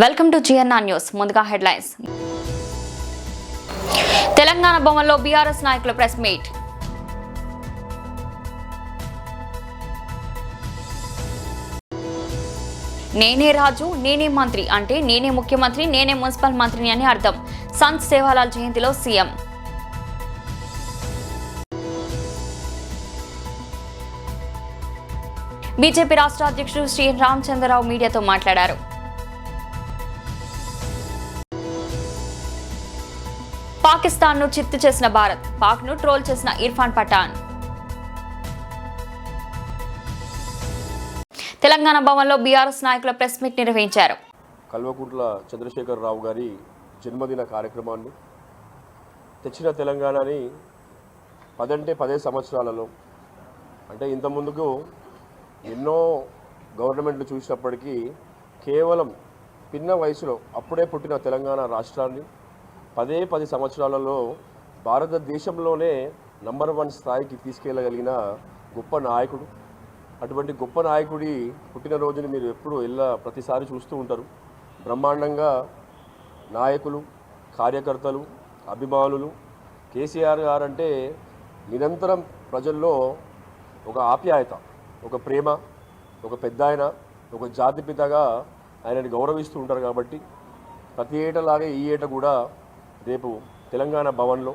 Welcome to GNR news. ముందుగా headlines. Telangana భవన్లో BRS నాయకుల ప్రెస్ మీట్. నేనే రాజు నేనే మంత్రి అంటే నేనే ముఖ్యమంత్రి నేనే మున్సిపల్ మంత్రిని అని అర్థం. సంత్ సేవాలాల్ జయంతిలో సీఎం. బీజేపీ రాష్ట్ర అధ్యక్షుడు శ్రీ రామచంద్రరావు మీడియాతో మాట్లాడారు. పాకిస్తాన్ ను చిత్తు చేసిన భారత్, పాక్ ను ట్రోల్ చేసిన ఇర్ఫాన్ పఠాన్. తెలంగాణ భవన్లో బీఆర్ఎస్ నాయకుల ప్రెస్ మీట్ నిర్వహించారు. కల్వకుంట్ల చంద్రశేఖర్ రావు గారి జన్మదిన కార్యక్రమాన్ని తెచ్చిన తెలంగాణని 10 సంవత్సరాలలో అంటే ఇంత ముందుకు ఎన్నో గవర్నమెంట్లు చూసినప్పటికీ కేవలం పిన్న వయసులో అప్పుడే పుట్టిన తెలంగాణ రాష్ట్రాన్ని 10 సంవత్సరాలలో భారతదేశంలోనే నంబర్ 1 స్థాయికి తీసుకెళ్ళగలిగిన గొప్ప నాయకుడు. అటువంటి గొప్ప నాయకుడి పుట్టినరోజుని మీరు ఎప్పుడు ప్రతిసారి చూస్తూ ఉంటారు. బ్రహ్మాండంగా నాయకులు, కార్యకర్తలు, అభిమానులు కేసీఆర్ గారు అంటే నిరంతరం ప్రజల్లో ఒక ఆప్యాయత, ఒక ప్రేమ, ఒక పెద్ద ఆయన, ఒక జాతిపితగా ఆయనని గౌరవిస్తూ ఉంటారు. కాబట్టి ప్రతి ఏటలాగే ఈ ఏట కూడా రేపు తెలంగాణ భవన్లో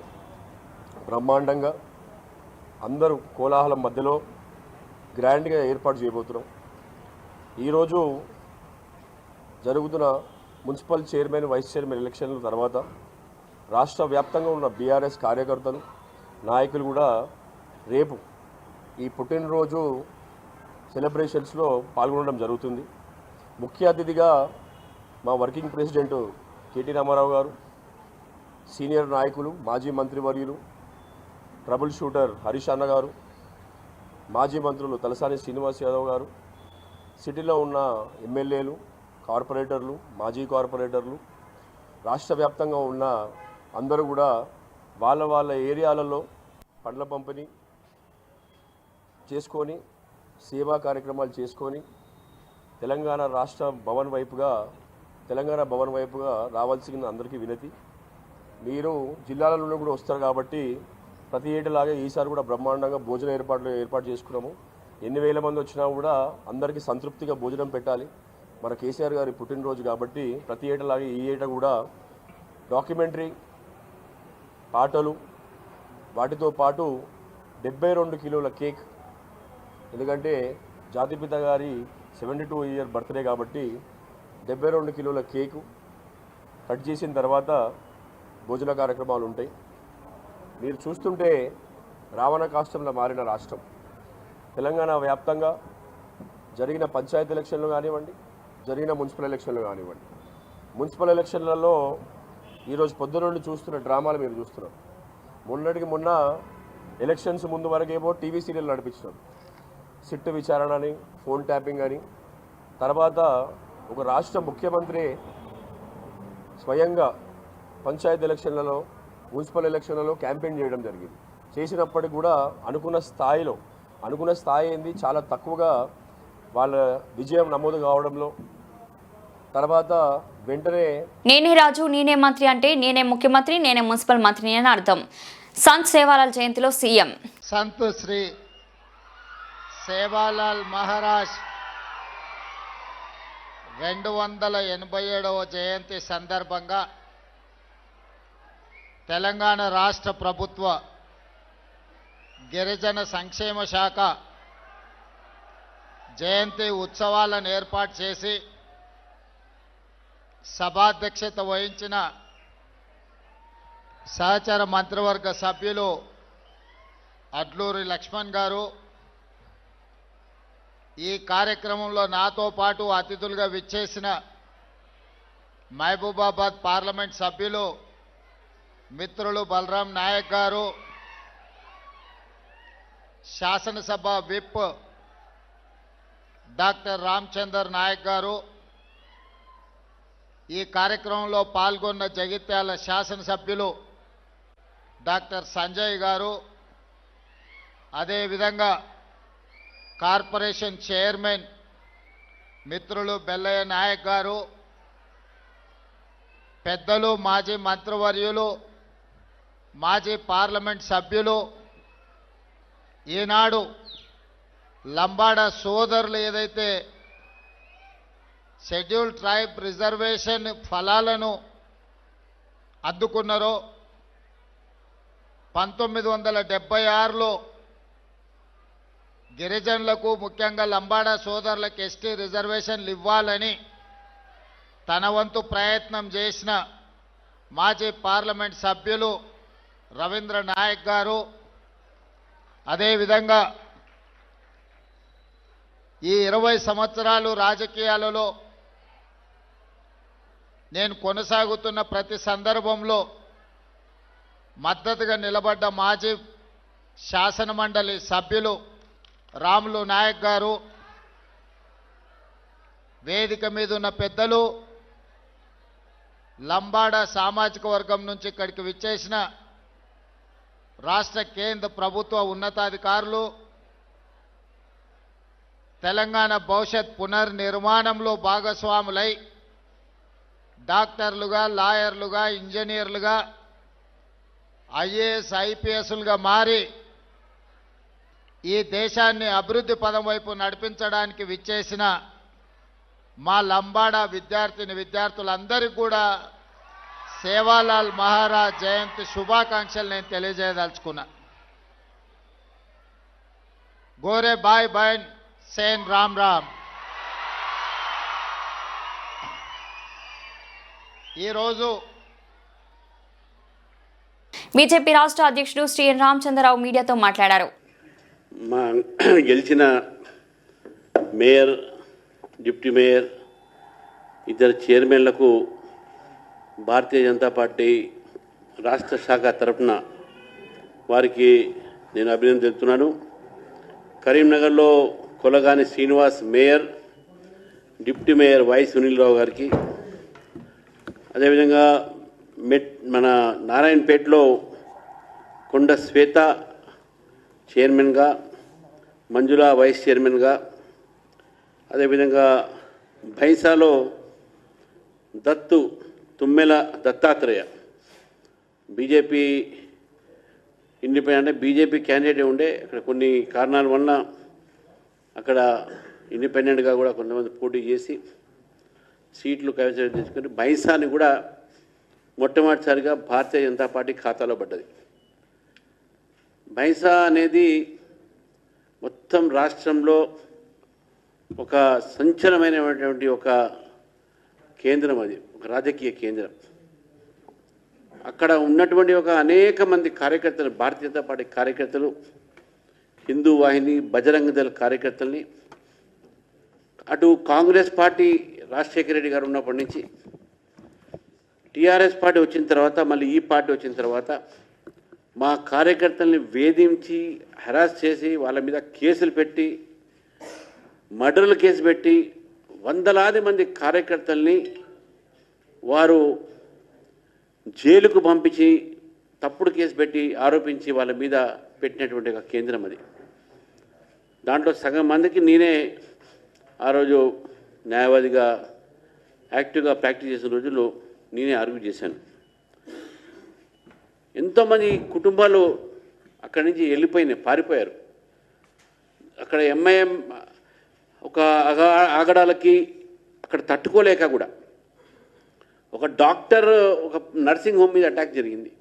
బ్రహ్మాండంగా అందరూ కోలాహలం మధ్యలో గ్రాండ్గా ఏర్పాటు చేయబోతున్నాం. ఈరోజు జరుగుతున్న మున్సిపల్ చైర్మన్, వైస్ చైర్మన్ ఎలక్షన్ల తర్వాత రాష్ట్ర వ్యాప్తంగా ఉన్న బీఆర్ఎస్ కార్యకర్తలు, నాయకులు కూడా రేపు ఈ పుట్టినరోజు సెలబ్రేషన్స్లో పాల్గొనడం జరుగుతుంది. ముఖ్య అతిథిగా మా వర్కింగ్ ప్రెసిడెంట్ కేటీ రామారావు గారు, సీనియర్ నాయకులు, మాజీ మంత్రివర్యులు, ట్రబుల్ షూటర్ హరీష్ అన్న గారు, మాజీ మంత్రులు తలసాని శ్రీనివాస్ యాదవ్ గారు, సిటీలో ఉన్న ఎమ్మెల్యేలు, కార్పొరేటర్లు, మాజీ కార్పొరేటర్లు, రాష్ట్ర వ్యాప్తంగా ఉన్న అందరూ కూడా వాళ్ళ ఏరియాలలో పండ్ల పంపిణీ చేసుకొని సేవా కార్యక్రమాలు చేసుకొని తెలంగాణ భవన్ వైపుగా రావాల్సిన అందరికీ వినతి. మీరు జిల్లాలలో కూడా వస్తారు కాబట్టి ప్రతి ఏటలాగే ఈసారి కూడా బ్రహ్మాండంగా భోజన ఏర్పాటు చేసుకున్నాము. ఎన్ని వేల మంది వచ్చినా కూడా అందరికీ సంతృప్తిగా భోజనం పెట్టాలి. మన కేసీఆర్ గారి పుట్టినరోజు కాబట్టి ప్రతి ఏటలాగే ఈ ఏట కూడా డాక్యుమెంటరీ, పాటలు, వాటితో పాటు 72 కిలోల కేక్, ఎందుకంటే జాతిపిత గారి 72 ఇయర్ బర్త్డే కాబట్టి 72 కిలోల కేకు కట్ చేసిన తర్వాత భోజన కార్యక్రమాలు ఉంటాయి. మీరు చూస్తుంటే రావణ కాష్టంలో మారిన రాష్ట్రం. తెలంగాణ వ్యాప్తంగా జరిగిన పంచాయతీ ఎలక్షన్లు కానివ్వండి, జరిగిన మున్సిపల్ ఎలక్షన్లు కానివ్వండి, మున్సిపల్ ఎలక్షన్లలో ఈరోజు పొద్దున నుండి చూస్తున్న డ్రామాలు మీరు చూస్తున్నారు. మొన్న ఎలక్షన్స్ ముందు వరకేమో టీవీ సీరియల్ నడిపించినారు. సిట్ విచారణ అని, ఫోన్ ట్యాపింగ్ అని, తర్వాత ఒక రాష్ట్ర ముఖ్యమంత్రి స్వయంగా పంచాయతీ ఎలక్షన్లలో, మున్సిపల్ ఎలక్షన్లలో క్యాంపెయిన్ చేయడం జరిగింది. చేసినప్పటికి కూడా అనుకున్న స్థాయి ఏంది చాలా తక్కువగా వాళ్ళ విజయం నమోదు కావడంలో తర్వాత వెంటనే నేనే రాజు నేనే మంత్రి అంటే నేనే ముఖ్యమంత్రి నేనే మున్సిపల్ మంత్రిని అని అర్థం. సంత్ సేవాలాల్ జయంతిలో సీఎం. సంత్ శ్రీ సేవాలాల్ మహారాజ్ 287వ జయంతి సందర్భంగా తెలంగాణ రాష్ట్ర ప్రభుత్వ గిరిజన సంక్షేమ శాఖ జయంతి ఉత్సవాలను ఏర్పాటు చేసి సభాధ్యక్షత వహించిన సహచర మంత్రివర్గ సభ్యులు అడ్లూరి లక్ష్మణ్ గారు, ఈ కార్యక్రమంలో నాతో పాటు అతిథులుగా విచ్చేసిన మహబూబాబాద్ పార్లమెంట్ సభ్యులు మిత్రులు బలరాం నాయక్ గారు, శాసనసభ విప్ డాక్టర్ రామచందర్ నాయక్ గారు, ఈ కార్యక్రమంలో పాల్గొన్న జగిత్యాల శాసనసభ్యులు డాక్టర్ సంజయ్ గారు, అదేవిధంగా కార్పొరేషన్ చైర్మన్ మిత్రులు బెల్లయ్య నాయక్ గారు, పెద్దలు, మాజీ మంత్రివర్యులు, మాజీ పార్లమెంట్ సభ్యులు, ఈనాడు లంబాడ సోదరులు ఏదైతే షెడ్యూల్ ట్రైబ్ రిజర్వేషన్ ఫలాలను అందుకున్నారో 1976లో గిరిజనులకు ముఖ్యంగా లంబాడ సోదరులకు ఎస్టీ రిజర్వేషన్లు ఇవ్వాలని తన వంతు ప్రయత్నం చేసిన మాజీ పార్లమెంట్ సభ్యులు రవీంద్ర నాయక్ గారు, అదేవిధంగా ఈ 20 సంవత్సరాలు రాజకీయాలలో నేను కొనసాగుతున్న ప్రతి సందర్భంలో మద్దతుగా నిలబడ్డ మాజీ శాసనమండలి సభ్యులు రాములు నాయక్ గారు, వేదిక మీద ఉన్న పెద్దలు, లంబాడ సామాజిక వర్గం నుంచి ఇక్కడికి విచ్చేసిన రాష్ట్ర కేంద్ర ప్రభుత్వ ఉన్నతాధికారులు, తెలంగాణ భవిష్యత్ పునర్నిర్మాణంలో భాగస్వాములై డాక్టర్లుగా, లాయర్లుగా, ఇంజనీర్లుగా, ఐఏఎస్, ఐపీఎస్లుగా మారి ఈ దేశాన్ని అభివృద్ధి పదం వైపు నడిపించడానికి విచ్చేసిన మా లంబాడ విద్యార్థులందరికీ కూడా సేవాలాల్ మహారాజ్ జయంతి శుభాకాంక్షలు నేను తెలియజేయదలుచుకున్నా. గోరే బాయ్ బైన్ సేన్ రామ్ రామ్. ఈరోజు బీజేపీ రాష్ట్ర అధ్యక్షుడు శ్రీ రామచంద్రరావు మీడియాతో మాట్లాడారు. మా గెలిచిన మేయర్, డిప్యూటీ మేయర్, ఇద్దరు చైర్మన్లకు భారతీయ జనతా పార్టీ రాష్ట్ర శాఖ తరఫున వారికి నేను అభినందన తెలుపుతున్నాను. కరీంనగర్లో Kolagani Srinivas mayor, deputy mayor Y Sunil Rao గారికి, అదేవిధంగా మన నారాయణపేటలో కొండ శ్వేత చైర్మన్గా, మంజుల వైస్ చైర్మన్గా, అదేవిధంగా భైంసాలో తుమ్మెల దత్తాత్రేయ బీజేపీ ఇండిపెండెంట్, అంటే బీజేపీ క్యాండిడేట్ ఉండే, అక్కడ కొన్ని కారణాల వలన అక్కడ ఇండిపెండెంట్గా కూడా కొంతమంది పోటీ చేసి సీట్లు కైవసం చేసుకుని భైంసాని కూడా మొట్టమొదటిసారిగా భారతీయ జనతా పార్టీ ఖాతాలో పడ్డది. భైంసా అనేది మొత్తం రాష్ట్రంలో ఒక సంచలనమైనటువంటి ఒక కేంద్రం, అది ఒక రాజకీయ కేంద్రం. అక్కడ ఉన్నటువంటి ఒక అనేక మంది కార్యకర్తలు, భారతీయ జనతా పార్టీ కార్యకర్తలు, హిందూ వాహిని, బజరంగ దళ కార్యకర్తల్ని, అటు కాంగ్రెస్ పార్టీ రాజశేఖర రెడ్డి గారు ఉన్నప్పటి నుంచి, టీఆర్ఎస్ పార్టీ వచ్చిన తర్వాత, మళ్ళీ ఈ పార్టీ వచ్చిన తర్వాత మా కార్యకర్తల్ని వేధించి హెరాస్ చేసి వాళ్ళ మీద కేసులు పెట్టి, మర్డర్ల కేసు పెట్టి, వందలాది మంది కార్యకర్తల్ని వారు జైలుకు పంపించి తప్పుడు కేసు పెట్టి ఆరోపించి వాళ్ళ మీద పెట్టినటువంటి ఒక కేంద్రం అది. దాంట్లో సగం మందికి నేనే ఆ రోజు న్యాయవాదిగా యాక్టివ్గా ప్రాక్టీస్ చేసిన రోజుల్లో నేనే ఆర్గ్యూ చేశాను. ఎంతోమంది కుటుంబాలు అక్కడి నుంచి వెళ్ళిపోయినాయి, పారిపోయారు. అక్కడ ఎంఐఎం ఒక ఆగడాలకి అక్కడ తట్టుకోలేక కూడా ఒక డాక్టర్ ఒక నర్సింగ్ హోమ్ మీద అటాక్ జరిగింది,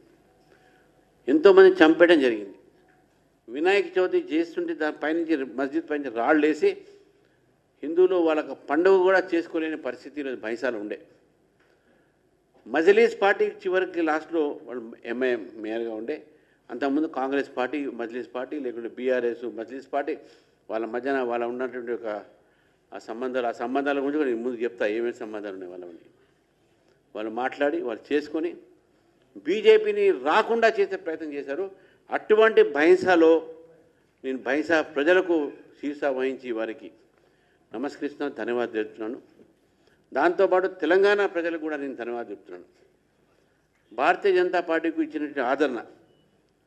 ఎంతోమంది చంపేయడం జరిగింది. వినాయక చవితి చేస్తుంటే దాని పైనుంచి మస్జిద్ పైనుంచి రాళ్ళు వేసి హిందువులు వాళ్ళకి పండుగ కూడా చేసుకోలేని పరిస్థితి ఈరోజు భైంసాలు ఉండే. మజ్లీస్ పార్టీ చివరికి లాస్ట్లో వాళ్ళు ఎంఐఎం మేయర్గా ఉండే, అంతకుముందు కాంగ్రెస్ పార్టీ, మజ్లీస్ పార్టీ, లేకుంటే బీఆర్ఎస్, మజ్లీస్ పార్టీ వాళ్ళ మధ్యన వాళ్ళ ఉన్నటువంటి ఒక ఆ సంబంధాల గురించి నేను ముందు చెప్తా ఏమేమి సంబంధాలు ఉన్నాయి వాళ్ళని. వాళ్ళు మాట్లాడి వాళ్ళు చేసుకొని బీజేపీని రాకుండా చేసే ప్రయత్నం చేశారు. అటువంటి భైంసాలో నేను భైంసా ప్రజలకు శీర్ష వహించి వారికి నమస్కరిస్తున్నాను, ధన్యవాదాలు తెలుపుతున్నాను. దాంతోపాటు తెలంగాణ ప్రజలకు కూడా నేను ధన్యవాదాలు చెప్తున్నాను. భారతీయ జనతా పార్టీకి ఇచ్చినటువంటి ఆదరణ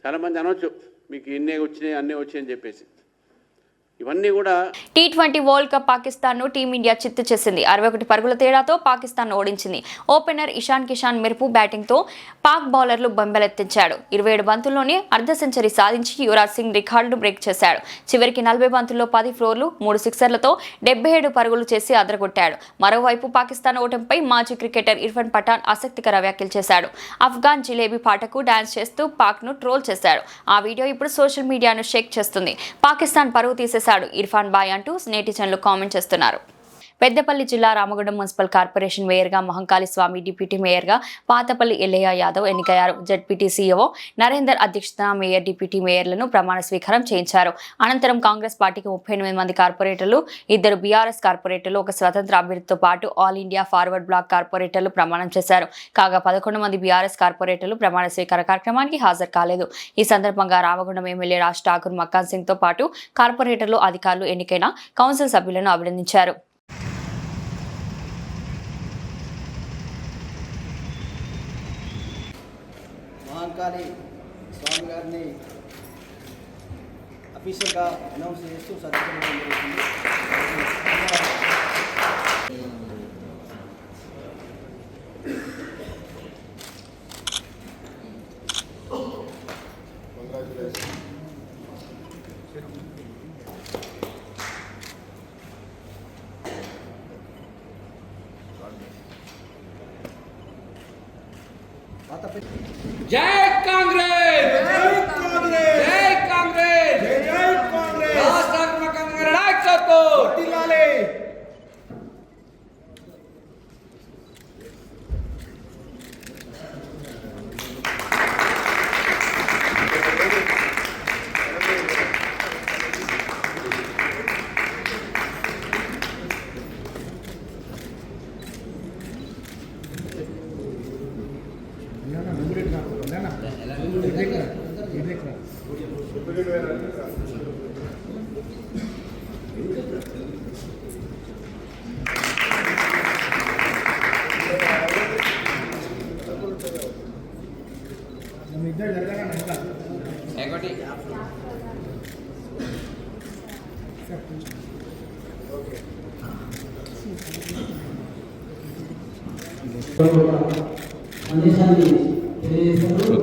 చాలామంది అనవచ్చు, మీకు ఇన్నే వచ్చినాయి అన్నీ వచ్చాయని చెప్పేసి. ఇవన్నీ కూడా T20 వరల్డ్ కప్ పాకిస్తాన్ను టీమిండియా చిత్తు చేసింది. 61 పరుగుల తేడాతో పాకిస్తాన్ ఓడించింది. ఓపెనర్ ఇషాన్ కిషాన్ మెరుపు బ్యాటింగ్తో పాక్ బౌలర్లు బొంబెలెత్తించాడు. 27 బంతుల్లోనే అర్ధ సెంచరీ సాధించి యువరాజ్ సింగ్ రికార్డును బ్రేక్ చేశాడు. చివరికి 40 బంతుల్లో 10 ఫ్లోర్లు 3 సిక్సర్లతో 77 పరుగులు చేసి అదరగొట్టాడు. మరోవైపు పాకిస్తాన్ ఓటమిపై మాజీ క్రికెటర్ ఇర్ఫాన్ పఠాన్ ఆసక్తికర వ్యాఖ్యలు చేశాడు. ఆఫ్ఘాన్ జిలేబీ పాటకు డాన్స్ చేస్తూ పాక్ను ట్రోల్ చేశాడు. ఆ వీడియో ఇప్పుడు సోషల్ మీడియాను షేక్ చేస్తుంది. పాకిస్తాన్ పరువు తీసేశాడు ఇర్ఫాన్ బాయ్ అంటూ నెటిజన్లు కామెంట్ చేస్తున్నారు. పెద్దపల్లి జిల్లా రామగుండం మున్సిపల్ కార్పొరేషన్ మేయర్గా మహంకాళి స్వామి, డిప్యూటీ మేయర్గా పాతపల్లి ఎల్లయ్య యాదవ్ ఎన్నికయ్యారు. జడ్పీటీ సీఈఓ నరేందర్ అధ్యక్షతన మేయర్, డిప్యూటీ మేయర్లను ప్రమాణ స్వీకారం చేయించారు. అనంతరం కాంగ్రెస్ పార్టీకి 38 మంది కార్పొరేటర్లు, 2 బీఆర్ఎస్ కార్పొరేటర్లు, 1 స్వతంత్ర అభ్యర్థితో పాటు ఆల్ ఇండియా ఫార్వర్డ్ బ్లాక్ కార్పొరేటర్లు ప్రమాణం చేశారు. కాగా 11 మంది బీఆర్ఎస్ కార్పొరేటర్లు ప్రమాణ స్వీకార కార్యక్రమానికి హాజరు కాలేదు. ఈ సందర్భంగా రామగుండం ఎమ్మెల్యే రాజ్ ఠాకూర్, మక్కాన్ సింగ్ తో పాటు కార్పొరేటర్లు, అధికారులు ఎన్నికైన కౌన్సిల్ సభ్యులను అభినందించారు. మహంకాళి స్వామి గారిని అఫీషియల్గా అనౌన్స్ చేస్తూ సత్కరించడం జరుగుతుంది. जय कांग्रेस जय कांग्रेस जय कांग्रेस जय कांग्रेस राष्ट्र कांग्रेस नायकत्व వర్ధిల్లాలి. సందేశాన్ని తెలియజేస్తారు.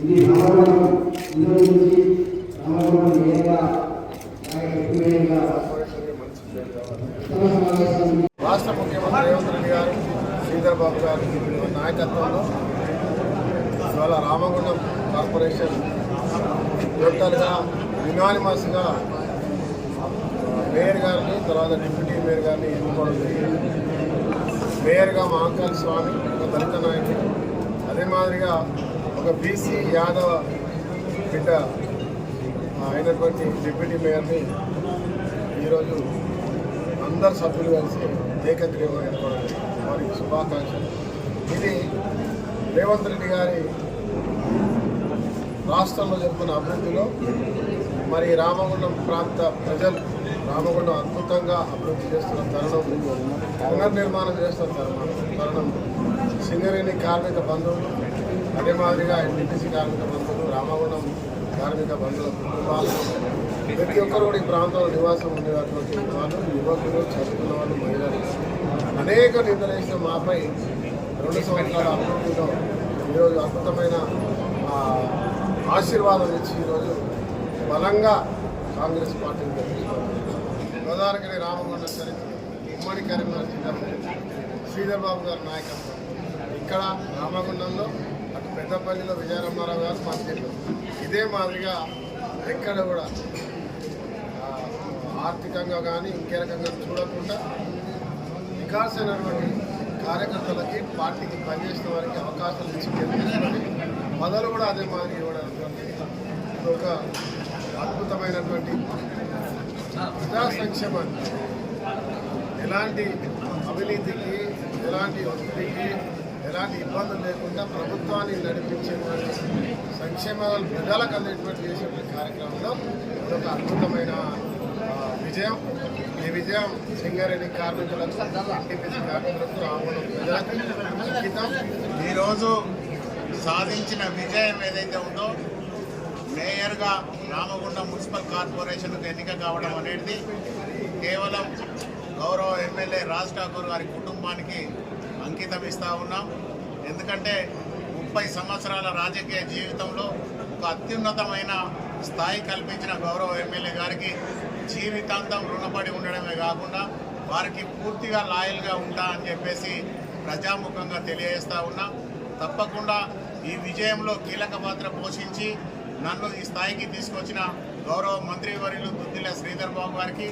ఇది రామగుండం నుంచి రామగుండం మేయర్గా రాష్ట్ర ముఖ్యమంత్రి రేవంత్ రెడ్డి గారు, శ్రీధర్ బాబు గారు నాయకత్వంలో ఇవాళ రామగుండం కార్పొరేషన్ టోటల్గా యునానిమస్గా మేయర్ గారిని, తర్వాత డిప్యూటీ మేయర్ గారిని ఎన్నుకోవడం జరిగింది. మేయర్గా మహంకాళి స్వామి, ఒక దళిత నాయకుడు, అదే మాదిరిగా ఒక బీసీ యాదవ బిడ్డ అయినటువంటి డిప్యూటీ మేయర్ని ఈరోజు అందరు సభ్యులు కలిసి ఏకగ్రీవం ఎన్నుకోవడం వారికి శుభాకాంక్షలు. ఇది రేవంత్ రెడ్డి గారి రాష్ట్రంలో జరుగుతున్న అభివృద్ధిలో మరి రామగుండం ప్రాంత ప్రజలు రామగుండం అద్భుతంగా అభివృద్ధి చేస్తున్న తరుణం, పునర్నిర్మాణం చేస్తున్న తరుణం సింగరేణి కార్మిక బంధువులు, అదే మాదిరిగా ఎన్టీసీ కార్మిక బంధువులు, రామగుండం కార్మిక బంధువుల కుటుంబాలు, ప్రతి ఒక్కరు కూడా ఈ ప్రాంతంలో నివాసం ఉండేటువంటి వాళ్ళు, యువకులు, చదువుకున్న వాళ్ళు, మహిళలు అనేక నిందలేసిన మాపై 2 సంవత్సరాల అభివృద్ధిలో ఈరోజు అద్భుతమైన ఆశీర్వాదం ఇచ్చి ఈరోజు బలంగా కాంగ్రెస్ పార్టీని గెలిపించుకోవాలి. గోదావరిగిరి రామగుండం చరిత్ర ఉమ్మడి కరీంనగర్ జిల్లా శ్రీధర్ బాబు గారి నాయకత్వం ఇక్కడ రామగుండంలో అటు పెద్దపల్లిలో విజయరామారావు గారు మంత్రులు. ఇదే మాదిరిగా ఎక్కడ కూడా ఆర్థికంగా కానీ ఇంకే రకంగా చూడకుండా వికాసమైనటువంటి కార్యకర్తలకి పార్టీకి పనిచేసిన వారికి అవకాశాలు ఇచ్చి గెలిపించుకొని పదవులు కూడా అదే మాదిరి ఇవ్వడం ఇది ఒక అద్భుతమైనటువంటి ప్రజా సంక్షేమాన్ని, ఎలాంటి అవినీతికి, ఎలాంటి ఒత్తిడికి, ఎలాంటి ఇబ్బందులు లేకుండా ప్రభుత్వాన్ని నడిపించేటువంటి సంక్షేమాలు ప్రజలకు అందేటువంటి చేసేటువంటి కార్యక్రమంలో ఇదొక అద్భుతమైన విజయం. ఈ విజయం సింగారెడ్డి కార్మికులకు, ఎన్టీపీసీ కార్మికులకు, రామగుండం ప్రజలకు అంకితం. ఈరోజు సాధించిన విజయం ఏదైతే ఉందో, మేయర్గా రామగుండం మున్సిపల్ కార్పొరేషన్కు ఎన్నిక కావడం అనేది కేవలం గౌరవ ఎమ్మెల్యే రాజ్ ఠాకూర్ గారి కుటుంబానికి అంకితం ఇస్తూ ఉన్నాం. ఎందుకంటే 30 సంవత్సరాల రాజకీయ జీవితంలో ఒక అత్యున్నతమైన స్థాయి కల్పించిన గౌరవ ఎమ్మెల్యే గారికి జీవితాంతం రుణపడి ఉండడమే కాకుండా వారికి పూర్తిగా లాయల్గా ఉంటా అని చెప్పేసి ప్రజాముఖంగా తెలియజేస్తూ ఉన్నా. తప్పకుండా ఈ విజయంలో కీలక పాత్ర పోషించి నన్ను ఈ స్థాయికి తీసుకొచ్చిన గౌరవ మంత్రివర్యులు దుద్దిల శ్రీధర్ బాబు గారికి,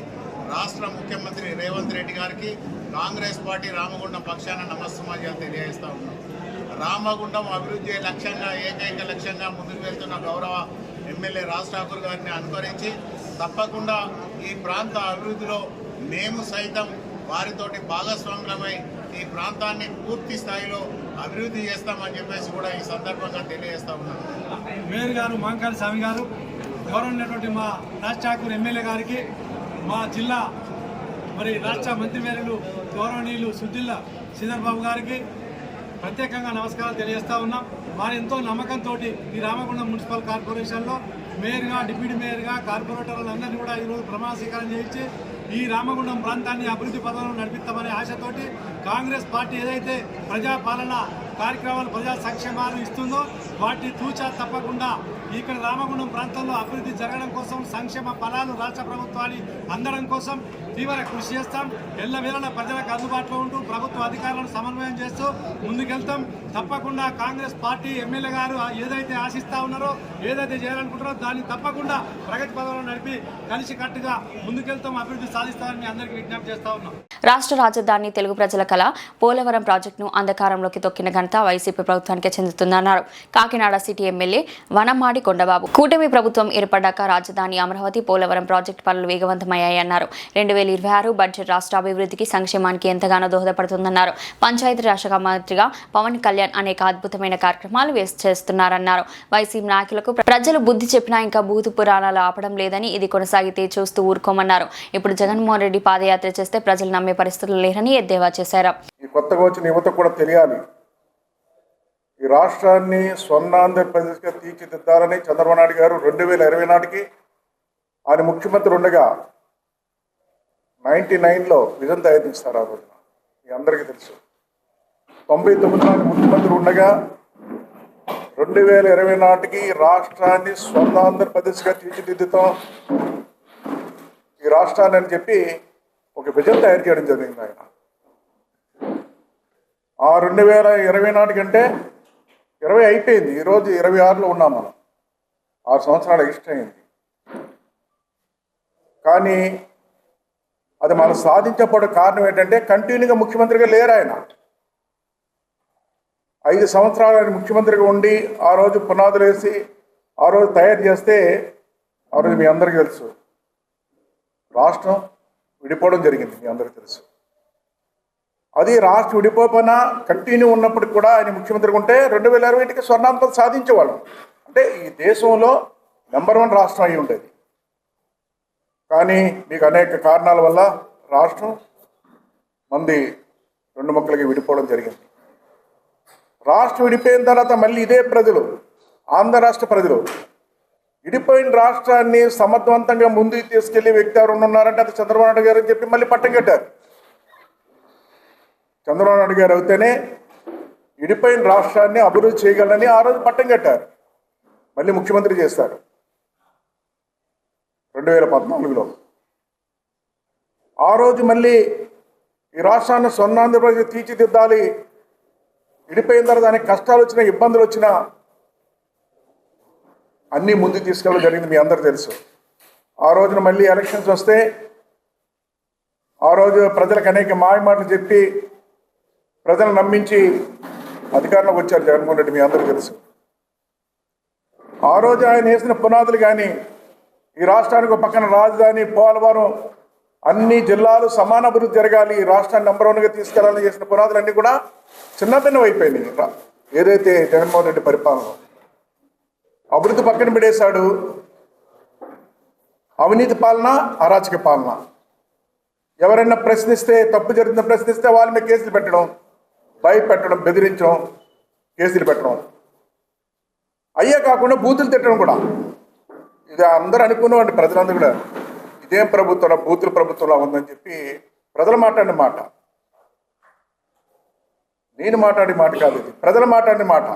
రాష్ట్ర ముఖ్యమంత్రి రేవంత్ రెడ్డి గారికి, కాంగ్రెస్ పార్టీ రామగుండం పక్షాన నమస్సమాజాలు తెలియజేస్తూ ఉన్నాం. రామగుండం అభివృద్ధి లక్ష్యంగా, ఏకైక లక్ష్యంగా ముందుకు వెళ్తున్న గౌరవ ఎమ్మెల్యే రాజ్ ఠాకూర్ గారిని అనుకరించి తప్పకుండా ఈ ప్రాంత అభివృద్ధిలో మేము సైతం వారితోటి భాగస్వాములమై ఈ ప్రాంతాన్ని పూర్తి స్థాయిలో అభివృద్ధి చేస్తామని చెప్పేసి కూడా ఈ సందర్భంగా తెలియజేస్తా ఉన్నాం. మేయర్ గారు మాంకాళి స్వామి గారు, గౌరవమైనటువంటి మా రాజ్ ఠాకూర్ ఎమ్మెల్యే గారికి, మా జిల్లా రాష్ట్ర మంత్రివర్యులు గౌరవనీయులు సుద్దిల్ల శ్రీధర్ బాబు గారికి ప్రత్యేకంగా నమస్కారాలు తెలియజేస్తా ఉన్నాం. వారి ఎంతో నమ్మకంతో ఈ రామగుండం మున్సిపల్ కార్పొరేషన్లో మేయర్గా, డిప్యూటీ మేయర్గా, కార్పొరేటర్లందరినీ కూడా ఈరోజు ప్రమాణ స్వీకారం చేయించి ఈ రామగుండం ప్రాంతాన్ని అభివృద్ధి పథంలో నడిపిస్తామనే ఆశతోటి కాంగ్రెస్ పార్టీ ఏదైతే ప్రజాపాలన కార్యక్రమాలు, ప్రజా సంక్షేమాలు ఇస్తుందో వాటిని తూచా తప్పకుండా ఇక్కడ రామగుండం ప్రాంతంలో అభివృద్ధి జరగడం కోసం, సంక్షేమ ఫలాలు రాష్ట్ర ప్రభుత్వాన్ని అందడం కోసం తీవ్ర కృషి చేస్తాం. ఎల్లవేళలా ప్రజలకు అందుబాటులో ఉంటూ ప్రభుత్వ అధికారులను సమన్వయం చేస్తూ ముందుకెళ్తాం. తప్పకుండా కాంగ్రెస్ పార్టీ ఎమ్మెల్యే గారు ఏదైతే ఆశిస్తా ఉన్నారో, ఏదైతే చేయాలనుకుంటారో దాన్ని తప్పకుండా ప్రగతి పదంలో నడిపి కలిసికట్టుగా ముందుకెళ్తాం, అభివృద్ధి సాధిస్తామని అందరికీ విజ్ఞప్తి చేస్తా ఉన్నాం. రాష్ట్ర రాజధాని తెలుగు ప్రజల కళ పోలవరం ప్రాజెక్టును అంధకారంలోకి తొక్కిన ఘనత వైసీపీ ప్రభుత్వానికి చెందుతుందన్నారు కాకినాడ సిటీ ఎమ్మెల్యే వనమాడి కొండబాబు. కూటమి ప్రభుత్వం ఏర్పడ్డాక రాజధాని అమరావతి పోలవరం ప్రాజెక్టు పనులు వేగవంతమయ్యాయన్నారు. 2026 బడ్జెట్ రాష్ట్ర అభివృద్ధికి, సంక్షేమానికి ఎంతగానో దోహదపడుతుందన్నారు. పంచాయతీరాజ్ శాఖ మంత్రిగా పవన్ కళ్యాణ్ అనేక అద్భుతమైన కార్యక్రమాలు చేస్తున్నారన్నారు. వైసీపీ నాయకులకు ప్రజలు బుద్ధి చెప్పినా ఇంకా బూతు పురాణాలు ఆపడం లేదని, ఇది కొనసాగితే చూస్తూ ఊరుకోమన్నారు. ఇప్పుడు జగన్మోహన్ రెడ్డి పాదయాత్ర చేస్తే ప్రజలు నమ్మే పరిస్థితులు లేరని ఎద్దేవా చేశారు. ఈ కొత్తగా వచ్చిన యువత కూడా తెలియాలి, ఈ రాష్ట్రాన్ని స్వర్ణాంధ్రప్రదేశ్గా తీర్చిదిద్దాలని చంద్రబాబు నాయుడు గారు 2020 నాటికి ఆయన ముఖ్యమంత్రి ఉండగా 99లో విజన్ తయారు చేస్తారు. ఆ రోజున మీ అందరికీ తెలుసు. 99 నాటి ముఖ్యమంత్రి ఉండగా 2020 నాటికి రాష్ట్రాన్ని స్వర్ణాంధ్రప్రదేశ్గా తీర్చిదిద్దుతాం ఈ రాష్ట్రాన్ని అని చెప్పి ఒక విజన్ తయారు చేయడం జరిగింది ఆయన. ఆ 2020 నాటికంటే 20 అయిపోయింది, ఈరోజు 26లో ఉన్నాం మనం. 6 సంవత్సరాలు ఎక్స్ట్రా అయింది. కానీ అది మనం సాధించబడే కారణం ఏంటంటే కంటిన్యూగా ముఖ్యమంత్రిగా లేరు ఆయన. 5 సంవత్సరాలు ఆయన ముఖ్యమంత్రిగా ఉండి ఆ రోజు పునాదులు వేసి ఆ రోజు తయారు చేస్తే ఆ రోజు మీ అందరికీ తెలుసు రాష్ట్రం విడిపోవడం జరిగింది, మీ అందరికీ తెలుసు. అది రాష్ట్రం విడిపోయినా కంటిన్యూ ఉన్నప్పటికి కూడా ఆయన ముఖ్యమంత్రిగా ఉంటే 2020కి స్వర్ణాంధ్ర సాధించేవాళ్ళం. అంటే ఈ దేశంలో నెంబర్ 1 రాష్ట్రం అయి ఉండేది. కానీ మీకు అనేక కారణాల వల్ల రాష్ట్రం మంది 2 ముక్కలకి విడిపోవడం జరిగింది. రాష్ట్రం విడిపోయిన తర్వాత మళ్ళీ ఇదే ప్రజలు, ఆంధ్ర రాష్ట్ర ప్రజలు విడిపోయిన రాష్ట్రాన్ని సమర్థవంతంగా ముందుకు తీసుకెళ్లే వ్యక్తి ఎవరు ఉన్నారంటే అది చంద్రబాబు నాయుడు గారు అని చెప్పి మళ్ళీ పట్టం కట్టారు. చంద్రబాబు నాయుడు గారు అయితేనే విడిపోయిన రాష్ట్రాన్ని అభివృద్ధి చేయగలని ఆ రోజు పట్టం కట్టారు. మళ్ళీ ముఖ్యమంత్రి చేస్తారు 2014లో. ఆ రోజు మళ్ళీ ఈ రాష్ట్రాన్ని స్వర్ణాంధ్రప్రదేశ్ తీర్చిదిద్దాలి, విడిపోయిన తర్వాత దానికి కష్టాలు వచ్చినా, ఇబ్బందులు వచ్చినా అన్నీ ముందుకు తీసుకెళ్ళడం జరిగింది, మీ అందరికీ తెలుసు. ఆ రోజున మళ్ళీ ఎలక్షన్స్ వస్తే ఆ రోజు ప్రజలకు అనేక మాయమాటలు చెప్పి ప్రజలను నమ్మించి అధికారంలోకి వచ్చారు జగన్మోహన్ రెడ్డి, మీ అందరికీ తెలుసు. ఆ రోజు ఆయన వేసిన పునాదులు కానీ ఈ రాష్ట్రానికి ఒక పక్కన రాజధాని, పోలవరం, అన్ని జిల్లాలు సమాన అభివృద్ధి జరగాలి, ఈ రాష్ట్రాన్ని నెంబర్ 1గా తీసుకెళ్లాలని చేసిన పునాదులన్నీ కూడా చిన్నభిన్నం అయిపోయినాయి. ఏదైతే జగన్మోహన్ రెడ్డి పరిపాలన అభివృద్ధి పక్కన పెడేశాడు, అవినీతి పాలన, అరాచక పాలన. ఎవరైనా ప్రశ్నిస్తే, తప్పు జరుగుతున్న ప్రశ్నిస్తే వాళ్ళ మీద కేసులు పెట్టడం, భయపెట్టడం, బెదిరించడం, కేసులు పెట్టడం. అయ్యే కాకుండా బూతులు తిట్టడం కూడా. ఇది అందరూ అనుకున్నామండి, ప్రజలందరూ కూడా ఇదేం ప్రభుత్వం, బూతుల ప్రభుత్వంలో ఉందని చెప్పి ప్రజలు మాట్లాడిన మాట, నేను మాట్లాడే మాట కాదు, ఇది ప్రజలు మాట్లాడిన మాట.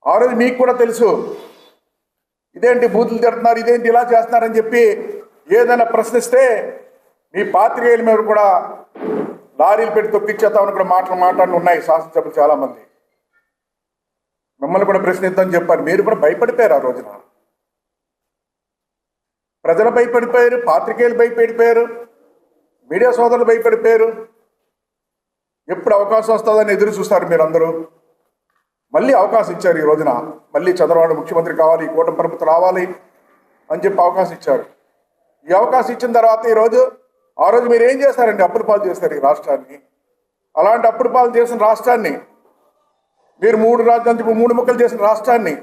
ఆ రోజు మీకు కూడా తెలుసు, ఇదేంటి బూతులు తిడుతున్నారు, ఇదేంటి ఇలా చేస్తున్నారని చెప్పి ఏదైనా ప్రశ్నిస్తే మీ పాత్రికేయుల మీద కూడా లారీలు పెట్టి తొక్కిచ్చేస్తామని కూడా మాట్లాడి ఉన్నాయి శాసనసభ్యులు చాలామంది. మిమ్మల్ని కూడా ప్రశ్నిద్దామని చెప్పారు, మీరు కూడా భయపడిపోయారు. ఆ రోజున ప్రజలు భయపడిపోయారు, పాత్రికేయులు భయపడిపోయారు, మీడియా సోదరులు భయపడిపోయారు. ఎప్పుడు అవకాశం వస్తుందని ఎదురు చూస్తారు మీరందరూ. మళ్ళీ అవకాశం ఇచ్చారు ఈ రోజున, మళ్ళీ చంద్రబాబు ముఖ్యమంత్రి కావాలి, ఈ కూటమి ప్రభుత్వం రావాలి అని చెప్పి అవకాశం ఇచ్చారు. ఈ అవకాశం ఇచ్చిన తర్వాత ఆ రోజు మీరు ఏం చేస్తారండి? అప్పుల పాలు చేస్తారు ఈ రాష్ట్రాన్ని. అలాంటి అప్పుల పాలు చేసిన రాష్ట్రాన్ని, మీరు 3 రాజధాని 3 ముక్కలు చేసిన రాష్ట్రాన్ని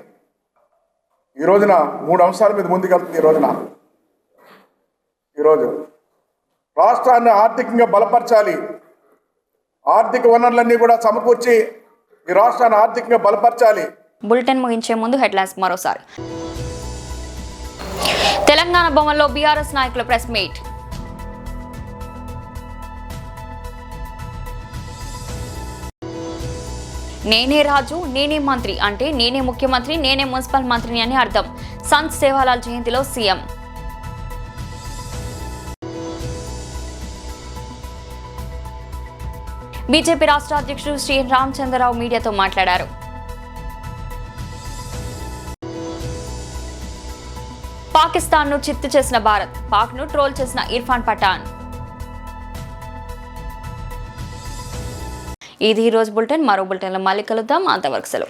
ఈ రోజున 3 అంశాల మీద ముందుకెళ్తుంది. ఈరోజు రాష్ట్రాన్ని ఆర్థికంగా బలపరచాలి, ఆర్థిక వనరులన్నీ కూడా సమకూర్చి ఈ రాష్ట్రాన్ని ఆర్థికంగా బలపరచాలి. బులెటిన్ ముగించే ముందు హెడ్లైన్స్ మరోసారి. తెలంగాణ భవన్లో బీఆర్ఎస్ నాయకుల ప్రెస్ మీట్. నేనే రాజు, నేనే మంత్రి అంటే నేనే ముఖ్యమంత్రి, నేనే మున్సిపల్ మంత్రిని అని అర్థం. సంత్ సేవాలాల్ జయంతిలో సీఎం. బీజేపీ రాష్ట్ర అధ్యక్షుడు శ్రీ రామచంద్రరావు మీడియాతో మాట్లాడారు. పాకిస్తాన్ను చిత్తు చేసిన భారత్, పాక్ను ట్రోల్ చేసిన ఇర్ఫాన్ పఠాన్. ఇది ఈ రోజు బులెటిన్. మరో బులెటిన్లో మళ్ళీ కలుద్దాం. అంతవరకు సెలవు.